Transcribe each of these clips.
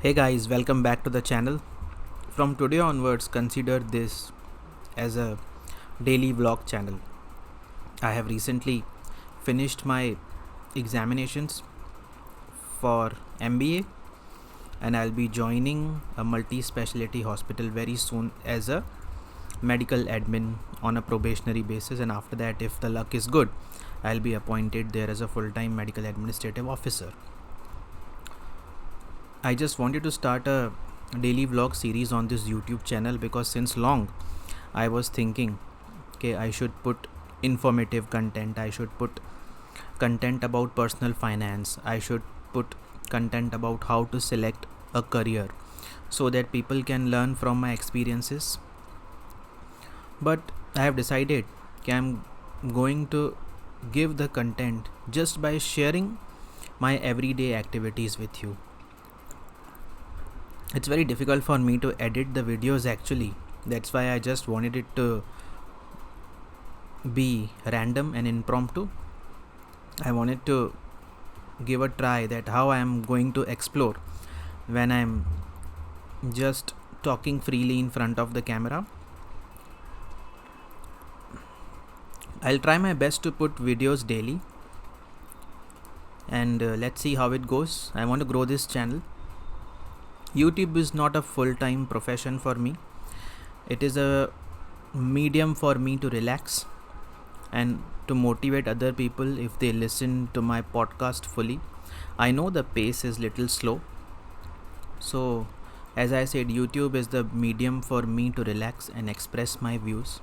Hey guys, welcome back to the channel. From today onwards, consider this as a daily vlog channel. I have recently finished my examinations for MBA and I'll be joining a multi-specialty hospital very soon as a medical admin on a probationary basis, and after that, if the luck is good, I'll be appointed there as a full-time medical administrative officer. I just wanted to start a daily vlog series on this YouTube channel because since long I was thinking, okay, I should put informative content, I should put content about personal finance, I should put content about how to select a career so that people can learn from my experiences. But I have decided that I'm going to give the content just by sharing my everyday activities with you. It's very difficult for me to edit the videos actually. That's why I just wanted it to be random and impromptu. I wanted to give a try that how I am going to explore when I'm just talking freely in front of the camera. I'll try my best to put videos daily and let's see how it goes. I want to grow this channel. YouTube is not a full-time profession for me. It is a medium for me to relax and to motivate other people if they listen to my podcast fully. I know the pace is little slow. So, as I said, YouTube is the medium for me to relax and express my views.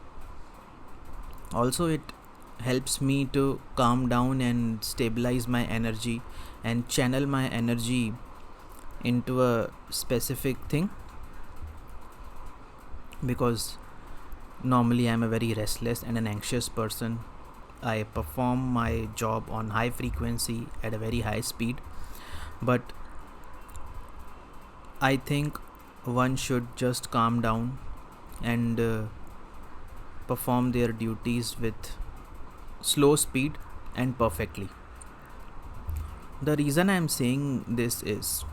Also, it helps me to calm down and stabilize my energy and channel my energy into a specific thing, because normally I'm a very restless and an anxious person. I perform my job on high frequency at a very high speed, but I think one should just calm down and perform their duties with slow speed and perfectly. The reason I'm saying this is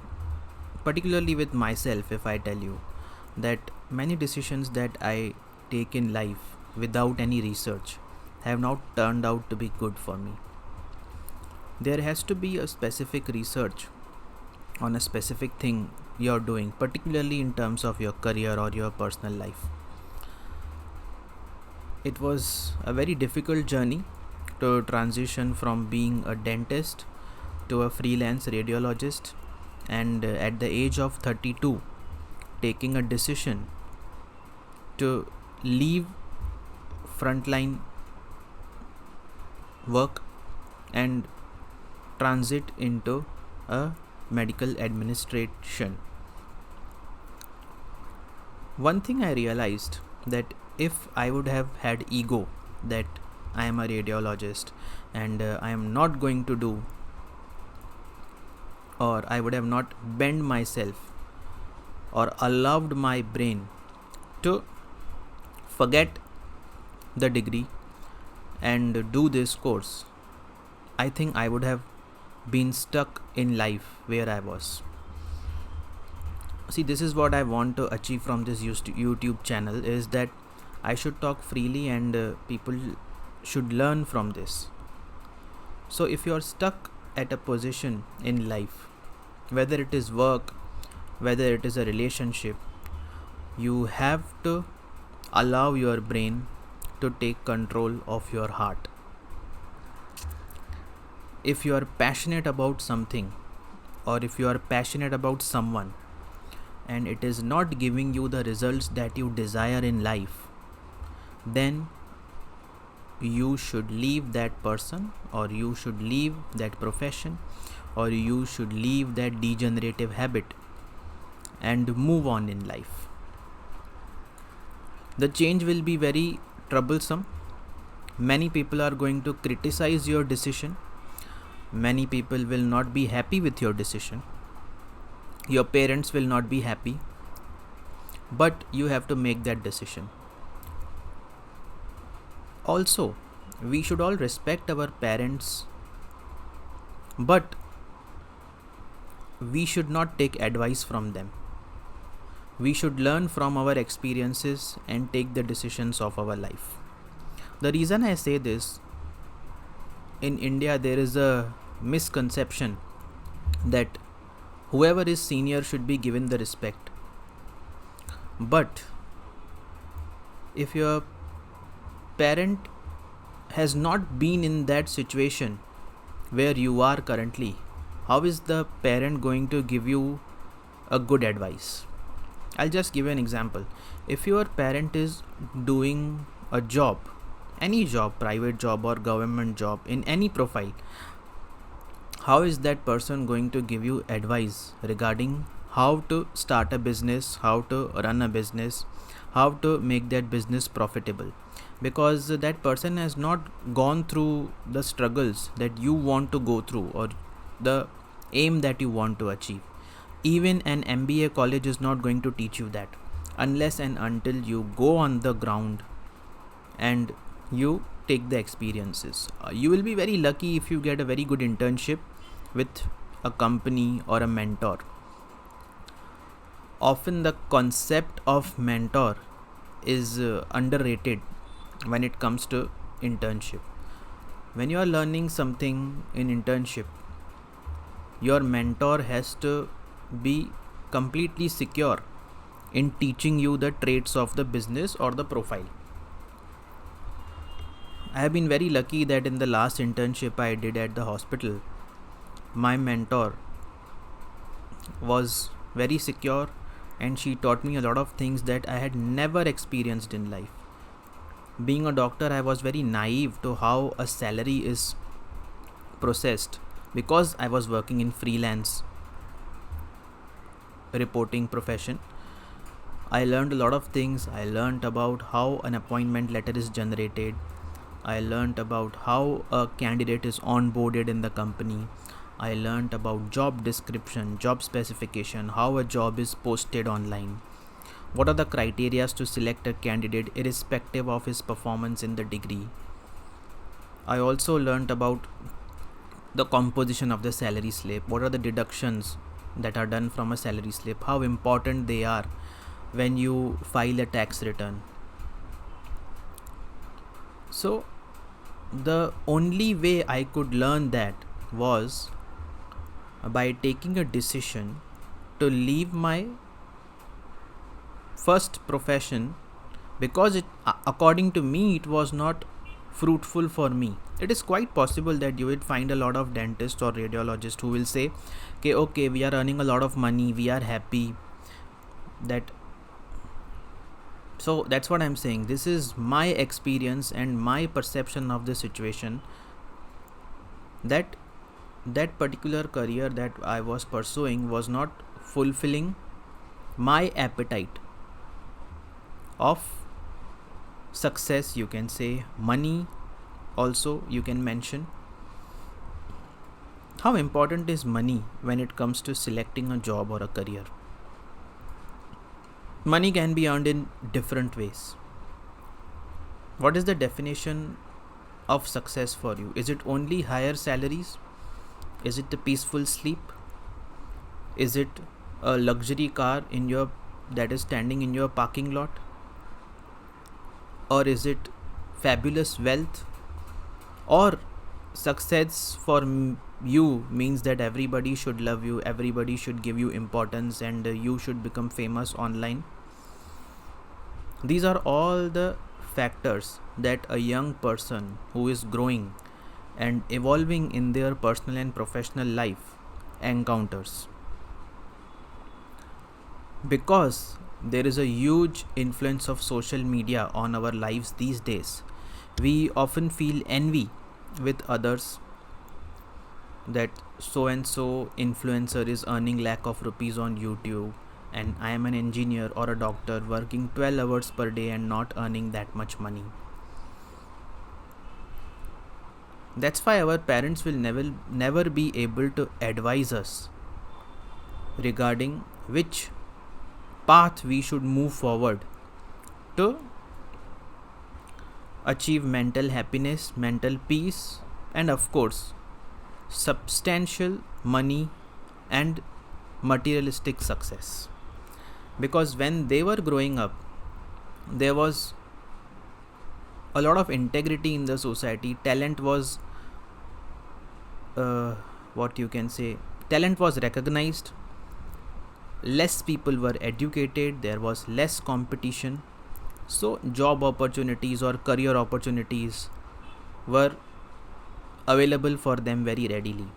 particularly with myself, if I tell you that many decisions that I take in life without any research have not turned out to be good for me. There has to be a specific research on a specific thing you're doing, particularly in terms of your career or your personal life. It was a very difficult journey to transition from being a dentist to a freelance radiologist, and at the age of 32 taking a decision to leave frontline work and transit into a medical administration. One thing I realized, that if I would have had ego that I am a radiologist and I am not going to do, or I would have not bent myself or allowed my brain to forget the degree and do this course, I think I would have been stuck in life where I was. See, this is what I want to achieve from this YouTube channel, is that I should talk freely and people should learn from this. So if you're stuck at a position in life, whether it is work, whether it is a relationship, you have to allow your brain to take control of your heart. If you are passionate about something, or if you are passionate about someone and it is not giving you the results that you desire in life, then you should leave that person, or you should leave that profession, or you should leave that degenerative habit and move on in life. The change will be very troublesome. Many people are going to criticize your decision. Many people will not be happy with your decision. Your parents will not be happy. But you have to make that decision. Also, we should all respect our parents, but we should not take advice from them. We should learn from our experiences and take the decisions of our life. The reason I say this, in India there is a misconception that whoever is senior should be given the respect. But if your parent has not been in that situation where you are currently, how is the parent going to give you a good advice? I'll just give you an example. If your parent is doing a job, any job, private job or government job, in any profile, how is that person going to give you advice regarding how to start a business, how to run a business, how to make that business profitable? Because that person has not gone through the struggles that you want to go through or the aim that you want to achieve. Even an MBA college is not going to teach you that unless and until you go on the ground and you take the experiences. You will be very lucky if you get a very good internship with a company or a mentor. Often the concept of mentor is underrated when it comes to internship. When you are learning something in internship, your mentor has to be completely secure in teaching you the traits of the business or the profile. I have been very lucky that in the last internship I did at the hospital, my mentor was very secure and she taught me a lot of things that I had never experienced in life. Being a doctor, I was very naive to how a salary is processed because I was working in freelance reporting profession. I learned a lot of things. I learned about how an appointment letter is generated. I learned about how a candidate is onboarded in the company. I learned about job description, job specification, how a job is posted online. What are the criteria to select a candidate irrespective of his performance in the degree? I also learned about the composition of the salary slip. What are the deductions that are done from a salary slip? How important they are when you file a tax return. So the only way I could learn that was by taking a decision to leave my first profession, because it, according to me, it was not fruitful for me. It is quite possible that you will find a lot of dentists or radiologists who will say, okay, we are earning a lot of money, we are happy. So that's what I'm saying. This is my experience and my perception of the situation, that particular career that I was pursuing was not fulfilling my appetite of success, you can say, money also you can mention. How important is money when it comes to selecting a job or a career? Money can be earned in different ways. What is the definition of success for you? Is it only higher salaries? Is it a peaceful sleep? Is it a luxury car that is standing in your parking lot? Or is it fabulous wealth? Or success for you means that everybody should love you, everybody should give you importance, and you should become famous online? These are all the factors that a young person who is growing and evolving in their personal and professional life encounters. Because there is a huge influence of social media on our lives these days, we often feel envy with others, that so and so influencer is earning lakh of rupees on YouTube, and I am an engineer or a doctor working 12 hours per day and not earning that much money. That's why our parents will never be able to advise us regarding which path we should move forward to achieve mental happiness, mental peace, and of course substantial money and materialistic success. Because when they were growing up, there was a lot of integrity in the society. Talent was talent was recognized. Less people were educated, there was less competition, so job opportunities or career opportunities were available for them very readily.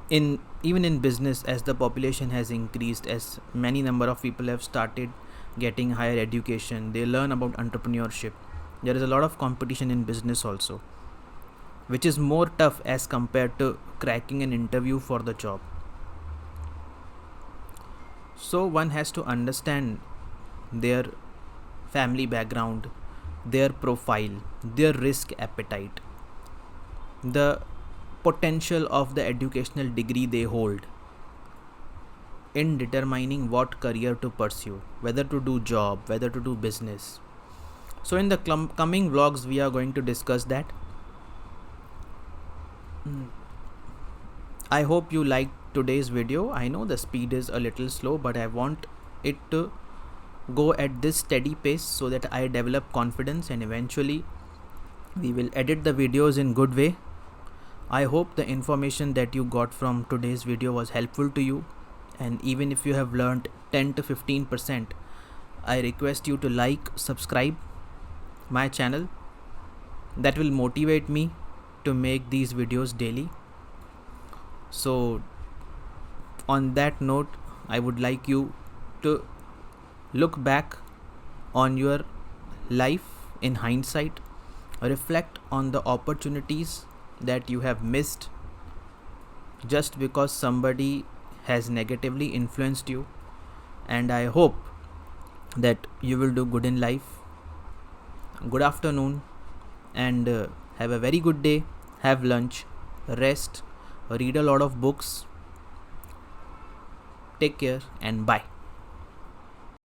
Even in business, as the population has increased, as many number of people have started getting higher education, they learn about entrepreneurship. There is a lot of competition in business also, which is more tough as compared to cracking an interview for the job. So one has to understand their family background, their profile, their risk appetite, the potential of the educational degree they hold in determining what career to pursue, whether to do job, whether to do business. So in the coming vlogs, we are going to discuss that. I hope you liked today's video. I know the speed is a little slow, but I want it to go at this steady pace so that I develop confidence, and eventually we will edit the videos in good way. I hope the information that you got from today's video was helpful to you, and even if you have learned 10 to 15%, I request you to like, subscribe my channel. That will motivate me to make these videos daily. So on that note, I would like you to look back on your life in hindsight, reflect on the opportunities that you have missed just because somebody has negatively influenced you, and I hope that you will do good in life. Good afternoon, and have a very good day. Have lunch, rest, read a lot of books. Take care and bye.